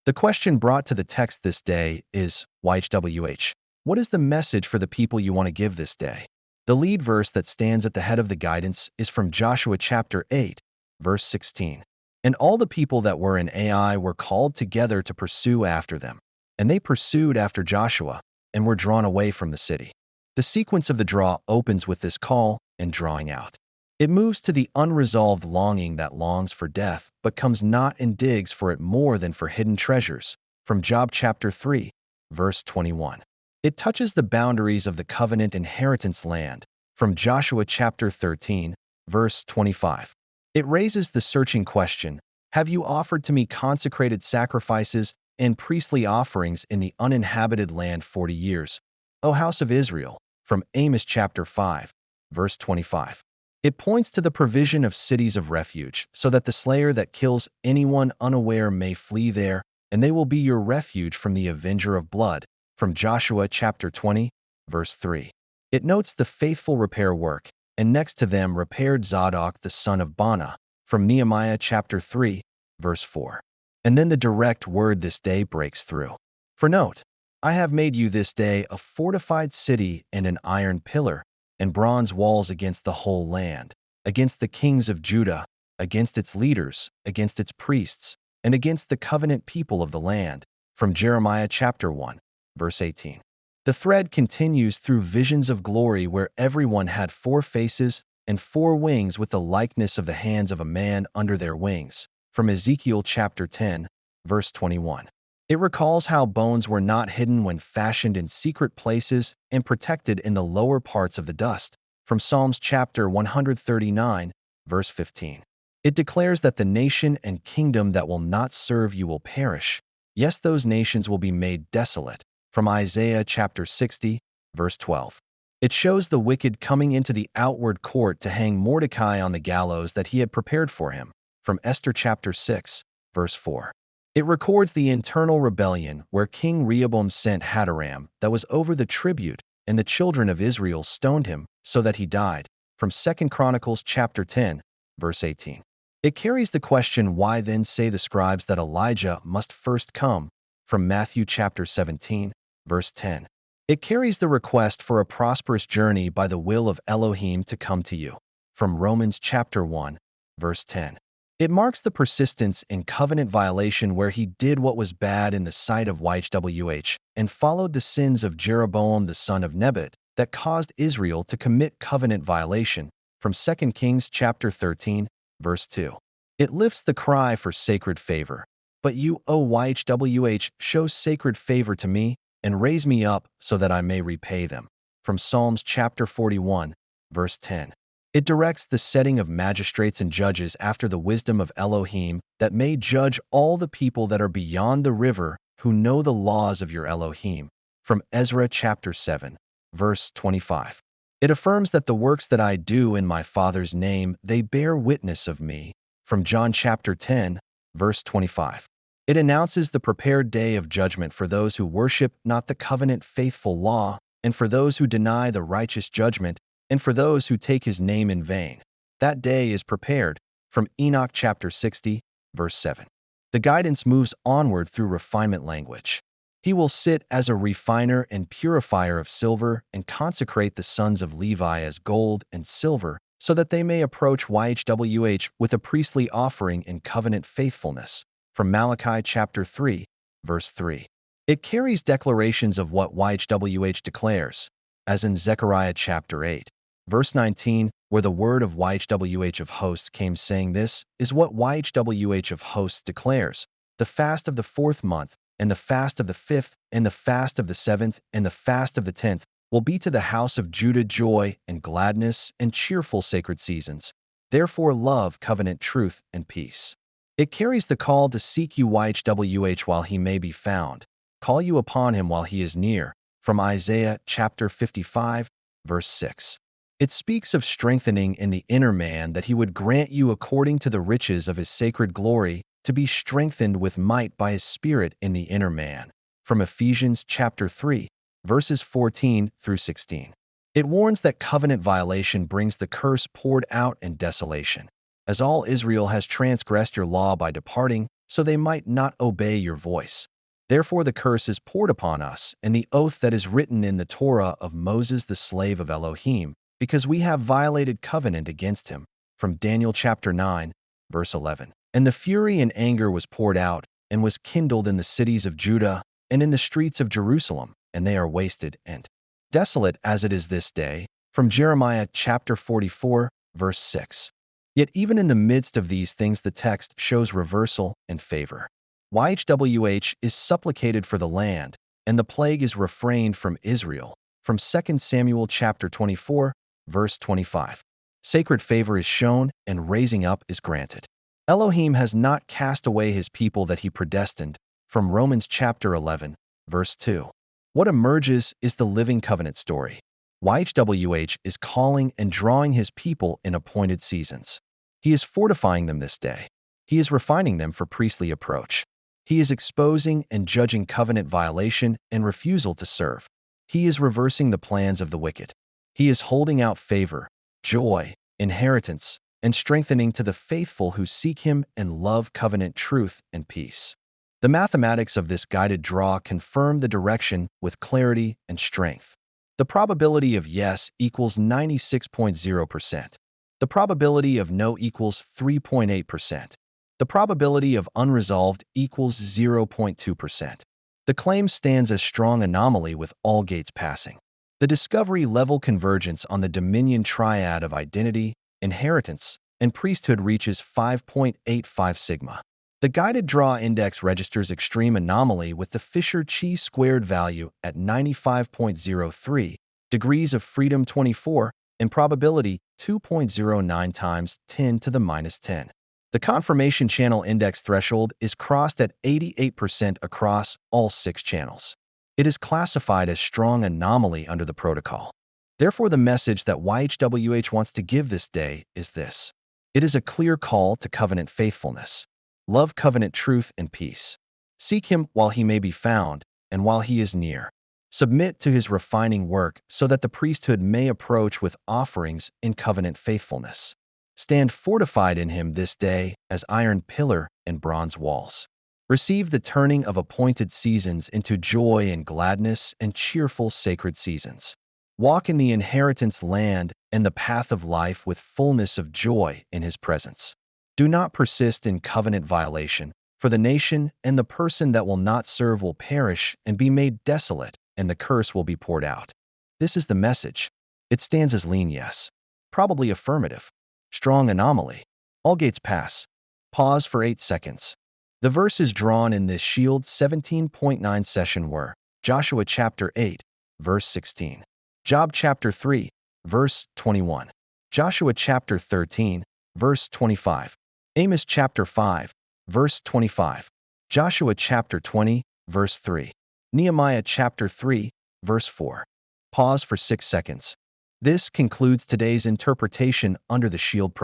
The question brought to the text this day is, YHWH, what is the message for the people you want to give this day? The lead verse that stands at the head of the guidance is from Joshua chapter 8, verse 16. And all the people that were in Ai were called together to pursue after them. And they pursued after Joshua and were drawn away from the city. The sequence of the draw opens with this call and drawing out. It moves to the unresolved longing that longs for death, but comes not and digs for it more than for hidden treasures, from Job chapter 3, verse 21. It touches the boundaries of the covenant inheritance land, from Joshua chapter 13, verse 25. It raises the searching question, have you offered to me consecrated sacrifices and priestly offerings in the uninhabited land 40 years, O house of Israel, from Amos chapter 5, verse 25. It points to the provision of cities of refuge, so that the slayer that kills anyone unaware may flee there, and they will be your refuge from the avenger of blood, from Joshua chapter 20, verse 3. It notes the faithful repair work, and next to them repaired Zadok the son of Bana, from Nehemiah chapter 3, verse 4. And then the direct word this day breaks through. For note, I have made you this day a fortified city and an iron pillar, and bronze walls against the whole land, against the kings of Judah, against its leaders, against its priests, and against the covenant people of the land, from Jeremiah chapter 1, verse 18. The thread continues through visions of glory where everyone had 4 faces and 4 wings with the likeness of the hands of a man under their wings, from Ezekiel chapter 10, verse 21. It recalls how bones were not hidden when fashioned in secret places and protected in the lower parts of the dust, from Psalms chapter 139, verse 15. It declares that the nation and kingdom that will not serve you will perish. Yes, those nations will be made desolate, from Isaiah chapter 60, verse 12. It shows the wicked coming into the outward court to hang Mordecai on the gallows that he had prepared for him, from Esther chapter 6, verse 4. It records the internal rebellion where King Rehoboam sent Hadaram that was over the tribute, and the children of Israel stoned him so that he died, from 2 Chronicles chapter 10, verse 18. It carries the question, why then say the scribes that Elijah must first come, from Matthew chapter 17, verse 10. It carries the request for a prosperous journey by the will of Elohim to come to you, from Romans chapter 1, verse 10. It marks the persistence in covenant violation where he did what was bad in the sight of YHWH and followed the sins of Jeroboam the son of Nebat that caused Israel to commit covenant violation, from 2 Kings chapter 13, verse 2. It lifts the cry for sacred favor. But you, O YHWH, show sacred favor to me and raise me up so that I may repay them, from Psalms chapter 41, verse 10. It directs the setting of magistrates and judges after the wisdom of Elohim that may judge all the people that are beyond the river who know the laws of your Elohim, from Ezra chapter 7, verse 25. It affirms that the works that I do in my Father's name, they bear witness of me, from John chapter 10, verse 25. It announces the prepared day of judgment for those who worship not the covenant faithful law, and for those who deny the righteous judgment, and for those who take his name in vain. That day is prepared, from Enoch chapter 60, verse 7. The guidance moves onward through refinement language. He will sit as a refiner and purifier of silver and consecrate the sons of Levi as gold and silver, so that they may approach YHWH with a priestly offering in covenant faithfulness, from Malachi chapter 3, verse 3. It carries declarations of what YHWH declares, as in Zechariah chapter 8, verse 19, where the word of YHWH of hosts came saying, this is what YHWH of hosts declares, the fast of the 4th month, and the fast of the 5th, and the fast of the 7th, and the fast of the 10th will be to the house of Judah joy and gladness and cheerful sacred seasons. Therefore love covenant truth and peace. It carries the call to seek you YHWH while he may be found, call you upon him while he is near, from Isaiah chapter 55, verse 6. It speaks of strengthening in the inner man that he would grant you according to the riches of his sacred glory to be strengthened with might by his Spirit in the inner man, from Ephesians chapter 3, verses 14 through 16. It warns that covenant violation brings the curse poured out in desolation. As all Israel has transgressed your law by departing, so they might not obey your voice. Therefore the curse is poured upon us, and the oath that is written in the Torah of Moses the slave of Elohim, because we have violated covenant against him. From Daniel chapter 9, verse 11. And the fury and anger was poured out, and was kindled in the cities of Judah, and in the streets of Jerusalem, and they are wasted and desolate as it is this day. From Jeremiah chapter 44, verse 6. Yet even in the midst of these things the text shows reversal and favor. YHWH is supplicated for the land, and the plague is refrained from Israel. From 2 Samuel chapter 24, verse 25. Sacred favor is shown, and raising up is granted. Elohim has not cast away his people that he predestined. From Romans chapter 11, verse 2. What emerges is the living covenant story. YHWH is calling and drawing his people in appointed seasons. He is fortifying them this day. He is refining them for priestly approach. He is exposing and judging covenant violation and refusal to serve. He is reversing the plans of the wicked. He is holding out favor, joy, inheritance, and strengthening to the faithful who seek him and love covenant truth and peace. The mathematics of this guided draw confirm the direction with clarity and strength. The probability of yes equals 96.0%. The probability of no equals 3.8%. The probability of unresolved equals 0.2%. The claim stands as strong anomaly with all gates passing. The discovery level convergence on the dominion triad of identity, inheritance, and priesthood reaches 5.85 sigma. The guided draw index registers extreme anomaly with the Fisher-Chi squared value at 95.03, degrees of freedom 24, and probability 2.09 times 10 to the minus 10. The confirmation channel index threshold is crossed at 88% across all 6 channels. It is classified as strong anomaly under the protocol. Therefore, the message that YHWH wants to give this day is this. It is a clear call to covenant faithfulness. Love covenant truth and peace. Seek him while he may be found, and while he is near. Submit to his refining work so that the priesthood may approach with offerings in covenant faithfulness. Stand fortified in him this day as iron pillar and bronze walls. Receive the turning of appointed seasons into joy and gladness and cheerful sacred seasons. Walk in the inheritance land and the path of life with fullness of joy in his presence. Do not persist in covenant violation, for the nation and the person that will not serve will perish and be made desolate, and the curse will be poured out. This is the message. It stands as lean yes. Probably affirmative. Strong anomaly. All gates pass. Pause for 8 seconds. The verses drawn in this Shield 17.9 session were Joshua chapter 8, verse 16. Job chapter 3, verse 21. Joshua chapter 13, verse 25. Amos chapter 5, verse 25. Joshua chapter 20, verse 3. Nehemiah chapter 3, verse 4. Pause for 6 seconds. This concludes today's interpretation under the Shield protocol.